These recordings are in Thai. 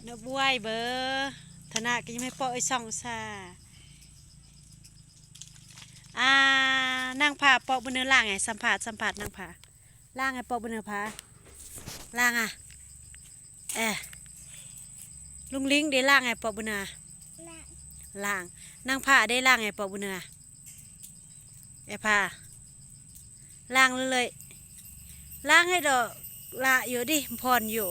นบวยเบอร์ธนาก็ยังไม่ปล่อยส่องซานางผาปอกบนเนื้อล่างไงสัมผัสนางผาล่างไงปอกบนเนื้อผาล่างเออลุงลิงได้ล่างไงปอกบนเนื้อล่างนางผาได้ล่างไงปอกบนเนื้อผาล่างเลยล่างให้ดอกละอยู่ดิพรอยู่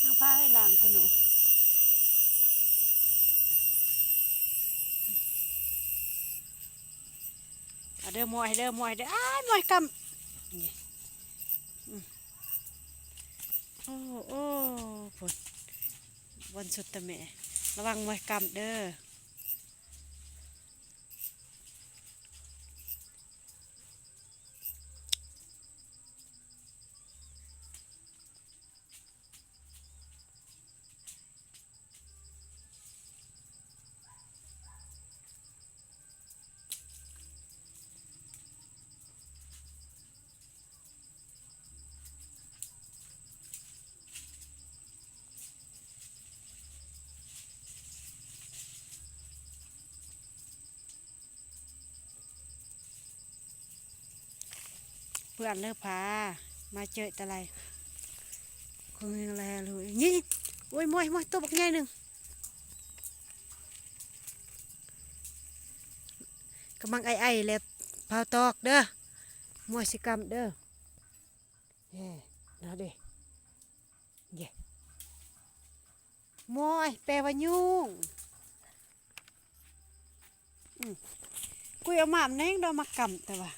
นางผาให้ล่างคนหนูเด้อมวยเด้อมวยเด้อมวยกำนี่โอ้ผลบนสุดตะแม่ระวังมวยกำเด้อเพื่อนเลิกพามาเจอแต่ไรคงอะไรเลยนี่โอ้ยมวยตัวบักใหญ่หนึ่งกำลังไอเลยเผาตอกเด้อมวยสิกรรมเด้อเย่นะเด้เย่มวยแปลว่ายุ่งกุยเอาหมามเน่งเรามากำแต่ว่า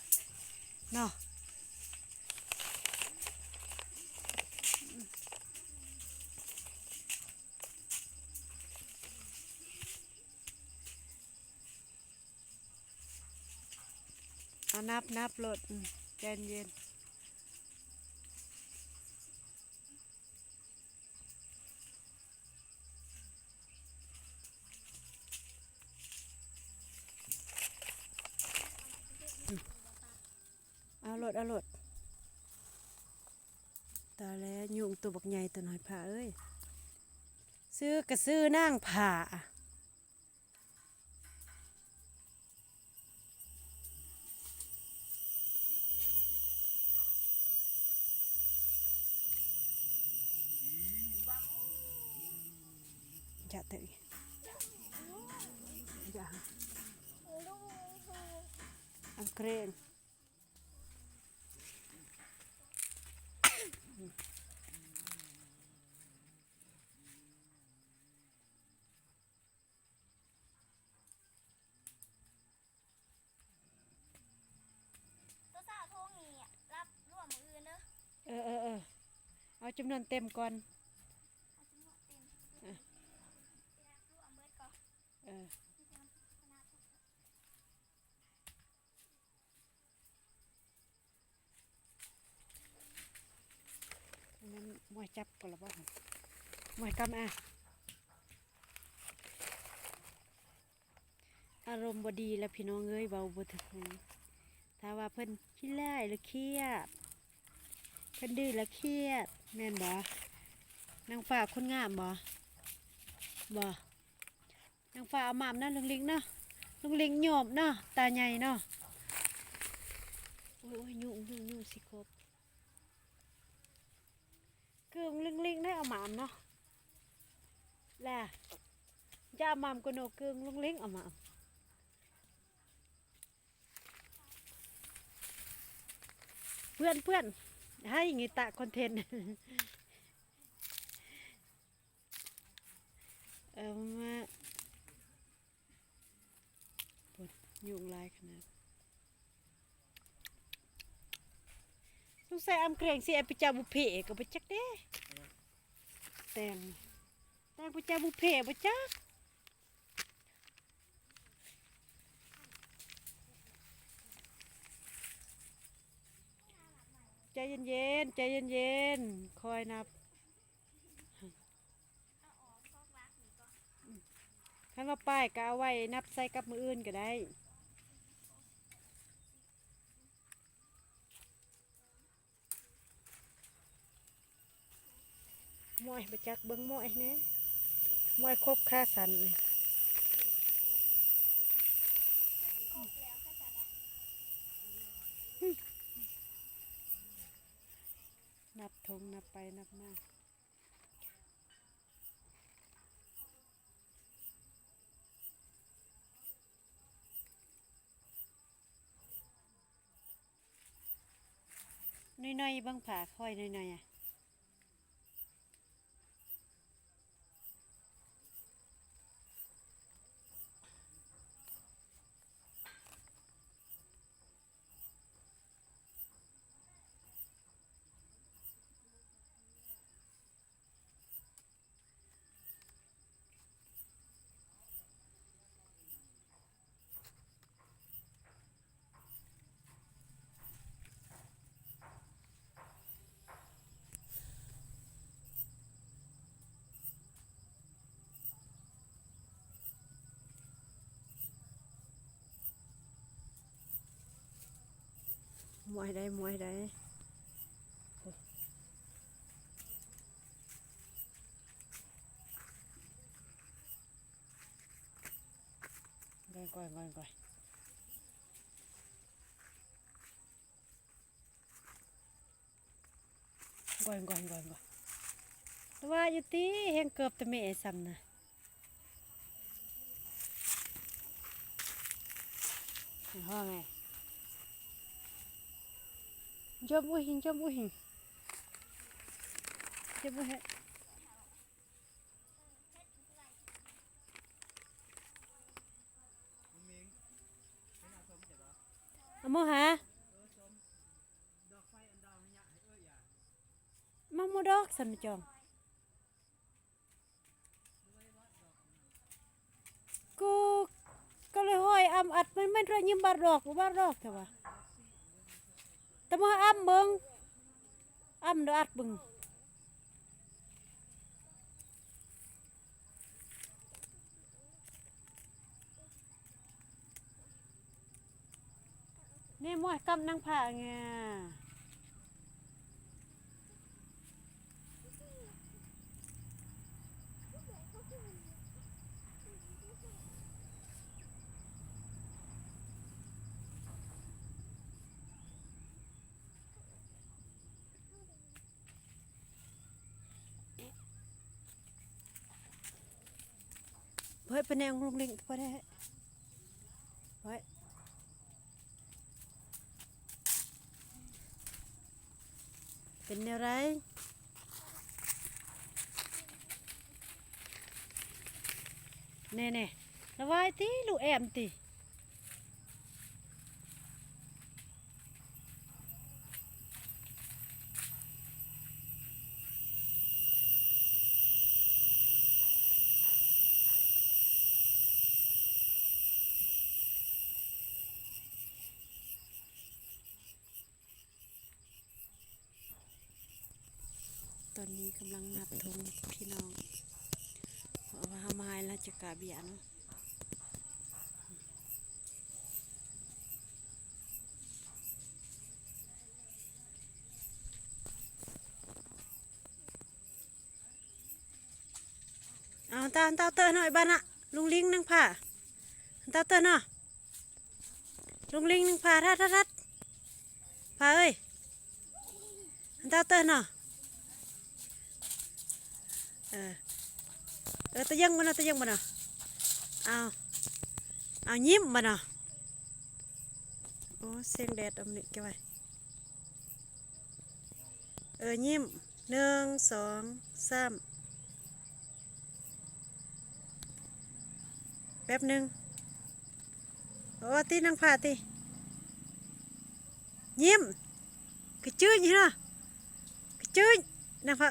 เนาะเอานับรถใจเย็นเอารถตาแล้วยุงตัวบักใหญ่ตัวน้อยผ่าเอ้ยซื้อกระซื้อนั่งผ่าจะเตยอย่าอังเกรงเอาจำนวนเต็มก่อนเออนั้นมวยจับก่อนละบ้างมวยกำอารมณ์บดีแล้วพี่น้องเอ้ยเบาบถึงถ้าว่าเพิ่นขี้ไล่หรือเครียดเพิ่นดื้อแล้วเครียดแม่นบ่นางฟ้าคนงามบ่นางฟ้าเอาหม่ำนะลุงลิงเนาะลุงลิงโยบเนาะตาใหญ่เนาะโอ้ยยุ่งสิครบคือลุงลิงได้เอาหม่ำเนาะแหละจะเอาหม่ำก็โนกึ่งลุงลิงเอาหม่ำเพื่อนให้อย่างงี้ตะคอนเทนต์มาปวดยุงลายขนาดลูกใส่อำเกรงสิไปจาบุเพก็ไปจักเด้แต่งไปจาบุเพไปจักใจเย็นคอยนับถ้าว่าป้ายก็เอาไว้นับใส่กับมืออื่นก็ได้ มอยไปจักเบิ้งมอยเนี่ยมอยครบค่าสันนี่นับทงนับไปนับมาน้อยๆบางผ่าค่อยน้อยๆอ่ะมวยได้มวยได้ก่อยแต่ว่าอยู่ตีแห่งเกือบจะไม่เอซ้ำนะห้องไงจมอุ้ยหิงจมอุ้ยหิงจมอุ้ยเอาโมหามาโมดอกสันจองกูก็เลยห้อยอัดมันไม่ได้ยิมบาดอกแต่ว่าแต่มาเบิ่งเด้ออัดเบิ่งนี่มวยกำนังผ่าไงเฮ้ยเป็นแนวลุงลิงพอได้เฮ้ยเป็นแนวไรแน่ระวายตีลูกแอมตีตอนนี้กำลังนับธงพี่น้องเพราะว่าไม้แล้วจะกาเบียนเอาตาเตอหน่อยบ้านอะลุงลิงนั่งผ่าตาเตอเนาะลุงลิงนั่งผ่าทัดผ่าเอ้ยตาเตอเนาะตะยังบ่เนาะเอายิ้มบ่เนาะโอ้เสียงแดดอมนี่แกไว้ยิ้ม1 2 3แป๊บหนึ่งโอ้ตีนังผ่าตียิ้มกระจื้อนี่นะกระจื้อนังผ่า